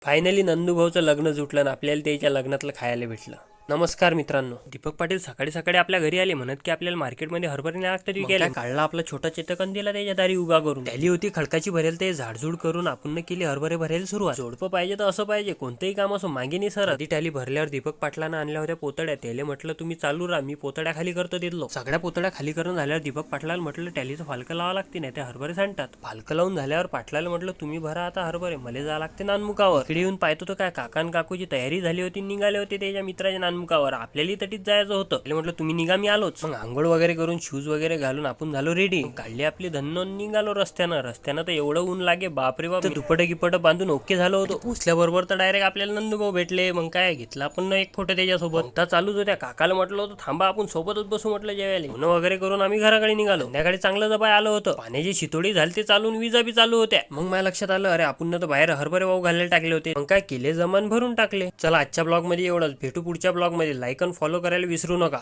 Finally नंदूभाऊचं लग्न जुटलं आणि आपल्याला त्याच्या लग्नातलं खायला भेटलं. नमस्कार मित्रांनो. दीपक पाटील सकाळी सकाळी आपल्या घरी आले, म्हणत की आपल्याला मार्केटमध्ये हरभरे नाही लागतात विकायला. काढला आपला छोटा चेतकन, दिला त्याच्या दारी उभा करून. त्याली होती खडकाची भरेल, ते झाडझूड करून आपण केली हरभरे भरायला सुरुवात. जोडपं पाहिजे तर असं पाहिजे, कोणतंही काम असो मागे नाही सर. आधी टॅली भरल्यावर दीपक पाटलानं आणल्या होत्या पोतड्या. त्याला म्हटलं तुम्ही चालू राहा, मी पोतड्या खाली करतो देतो. सगळ्या पोतड्या खाली करून झाल्यावर दीपक पाटलाला म्हटलं टॅलीचं फालकं लावा लागते, नाही ते हरभरे सांडतात. फालकं लावून झाल्यावर पाटलाला म्हटलं तुम्ही भरा आता हरभरे, मला जा लागते नानमुखावर. इकडे येऊन पाहतो तर काय काकान काकूची तयारी झाली होती, निघाले होते त्याच्या मित्राच्या नानमुखावर. आपल्याला तटीच जायचं होतं. म्हटलं तुम्ही निघा, मी आलोच. मग आंघोळ वगैरे करून शूज वगैरे घालून आपण झालो रेडी. काढली आपली धन्न, निघालो रस्त्यानं तर एवढं ऊन लागे बापरे बाप. दुपट गिपट बांधून ओके झालो होतो. पोचल्याबरोबर तर डायरेक्ट आपल्याला नंदूभाऊ भेटले. मग काय घेतला आपण एक फोटो त्याच्यासोबत. आता चालूच होत्या. काकाला म्हटलं होतं थांबा, आपण सोबतच बसू म्हटलं जेवायला. फोन वगैरे करून आम्ही घराकडे निघालो. संध्याकाळी चांगलं जबाय आलं होतं. पाण्याची शितोडी झाली ते चालून, विजा बी चालू होत्या. मग माझ्या लक्षात आलं, अरे आपण तर बाहेर हरभरे वाहू घालायला टाकले होते. मग काय केले, जमान भरून टाकले. चला आजच्या ब्लॉग मध्ये एवढंच. भेटू पुढच्या ब्लॉग मध्ये. लाईक आणि फॉलो करायला विसरू नका.